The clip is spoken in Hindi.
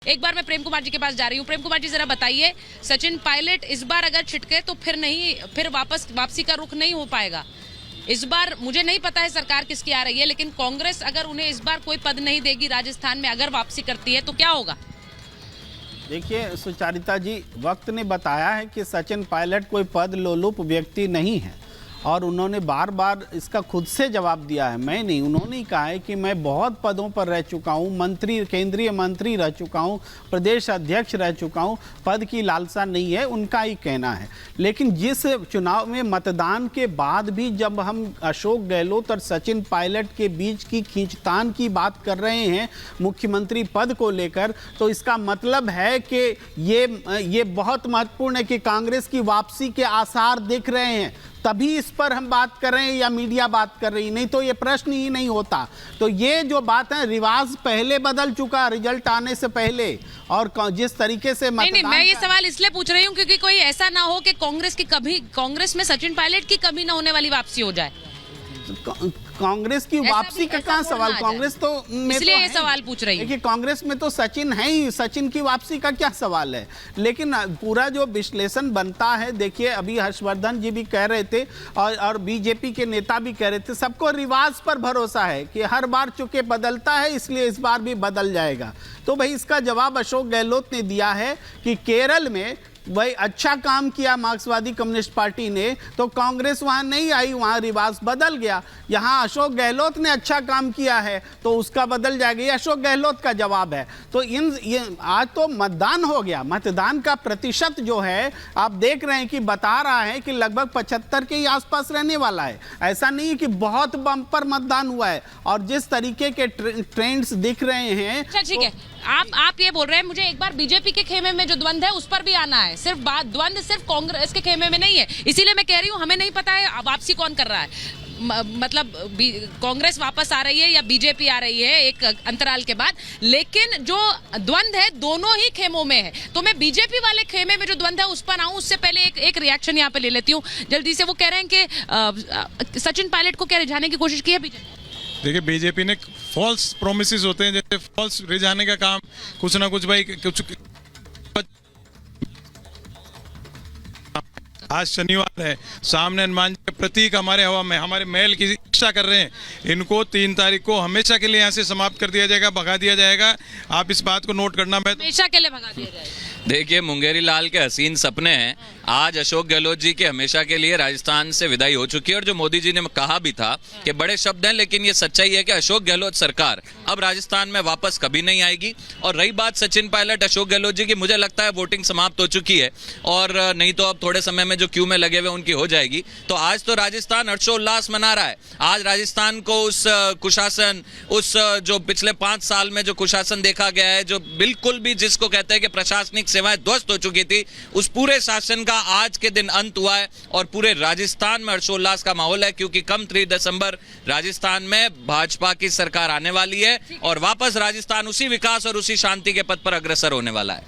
एक बार मैं प्रेम कुमार जी के पास जा रही हूँ। प्रेम कुमार जी जरा बताइए, सचिन पायलट इस बार अगर छिटके तो फिर वापसी का रुख नहीं हो पाएगा। इस बार मुझे नहीं पता है सरकार किसकी आ रही है, लेकिन कांग्रेस अगर उन्हें इस बार कोई पद नहीं देगी राजस्थान में, अगर वापसी करती है तो क्या होगा? देखिए सुचारिता जी, वक्त ने बताया है कि सचिन पायलट कोई पद लोलुप व्यक्ति नहीं है और उन्होंने बार बार इसका खुद से जवाब दिया है। मैं नहीं, उन्होंने ही कहा है कि मैं बहुत पदों पर रह चुका हूं, मंत्री, केंद्रीय मंत्री रह चुका हूं, प्रदेश अध्यक्ष रह चुका हूं, पद की लालसा नहीं है, उनका ही कहना है। लेकिन जिस चुनाव में मतदान के बाद भी जब हम अशोक गहलोत और सचिन पायलट के बीच की खींचतान की बात कर रहे हैं मुख्यमंत्री पद को लेकर, तो इसका मतलब है कि ये बहुत महत्वपूर्ण है कि कांग्रेस की वापसी के आसार दिख रहे हैं, तभी इस पर हम बात कर रहे हैं या मीडिया बात कर रही, नहीं तो ये प्रश्न ही नहीं होता। तो ये जो बात है, रिवाज पहले बदल चुका रिजल्ट आने से पहले, और जिस तरीके से नहीं, मैं ये सवाल इसलिए पूछ रही हूँ क्योंकि कोई ऐसा ना हो कि कांग्रेस में सचिन पायलट की कभी ना होने वाली वापसी हो जाए। कांग्रेस की वापसी का कहाँ सवाल, कांग्रेस तो इसलिए ये सवाल पूछ रही हूँ। देखिए कांग्रेस में तो सचिन है ही, सचिन की वापसी का क्या सवाल है। लेकिन पूरा जो विश्लेषण बनता है, देखिए अभी हर्षवर्धन जी भी कह रहे थे और बीजेपी के नेता भी कह रहे थे, सबको रिवाज पर भरोसा है कि हर बार चूंकि बदलता है इसलिए इस बार भी बदल जाएगा। तो भाई इसका जवाब अशोक गहलोत ने दिया है कि केरल में वही अच्छा काम किया मार्क्सवादी कम्युनिस्ट पार्टी ने, तो कांग्रेस वहां नहीं आई, वहां रिवाज बदल गया। यहां अशोक गहलोत ने अच्छा काम किया है तो उसका बदल जाएगा, ये अशोक गहलोत का जवाब है। तो आज तो मतदान हो गया, मतदान का प्रतिशत जो है आप देख रहे हैं कि बता रहा है कि लगभग 75 के ही आसपास रहने वाला है। ऐसा नहीं है कि बहुत बम्पर मतदान हुआ है, और जिस तरीके के ट्रेंड्स दिख रहे हैं। ठीक है, आप ये बोल रहे हैं मुझे एक बार बीजेपी के खेमे में जो द्वंद है उस पर भी आना है, सिर्फ द्वंद सिर्फ कांग्रेस के खेमे में नहीं है। इसीलिए मैं कह रही हूँ हमें नहीं पता है वापसी कौन कर रहा है, मतलब कांग्रेस वापस आ रही है या बीजेपी आ रही है एक अंतराल के बाद, लेकिन जो द्वंद है दोनों ही खेमों में है। तो मैं बीजेपी वाले खेमे में जो द्वंद है उस पर आऊं उससे पहले एक रिएक्शन यहाँ पे ले लेती हूँ जल्दी से। वो कह रहे हैं कि सचिन पायलट को क्या रिझाने की कोशिश की है बीजेपी? देखिए बीजेपी ने फॉल्स प्रोमिसेस होते हैं, जैसे फॉल्स रिझाने का काम, कुछ ना कुछ भाई कुछ। आज शनिवार है, सामने हनुमान जी के प्रतीक हमारे हवा में, हमारे महल की रक्षा कर रहे हैं। इनको 3 तारीख को हमेशा के लिए यहाँ से समाप्त कर दिया जाएगा, भगा दिया जाएगा। आप इस बात को नोट करना। हमेशा के लिए भगा दिया जाएगा। देखिए मुंगेरी लाल के हसीन सपने हैं, आज अशोक गहलोत जी के हमेशा के लिए राजस्थान से विदाई हो चुकी है। और जो मोदी जी ने कहा भी था कि बड़े शब्द हैं, लेकिन ये सच्चाई है कि अशोक गहलोत सरकार अब राजस्थान में वापस कभी नहीं आएगी। और रही बात सचिन पायलट, अशोक गहलोत जी की, मुझे लगता है वोटिंग समाप्त हो चुकी है और नहीं तो अब थोड़े समय में जो क्यू में लगे हुए उनकी हो जाएगी। तो आज तो राजस्थान हर्षोल्लास मना रहा है। आज राजस्थान को उस कुशासन, उस जो पिछले 5 साल में जो कुशासन देखा गया है, जो बिल्कुल भी जिसको कहते हैं कि प्रशासनिक सेवाएं ध्वस्त हो चुकी थी, उस पूरे शासन का आज के दिन अंत हुआ है और पूरे राजस्थान में हर्षोल्लास का माहौल है, क्योंकि कम 3 दिसंबर राजस्थान में भाजपा की सरकार आने वाली है और वापस राजस्थान उसी विकास और उसी शांति के पथ पर अग्रसर होने वाला है।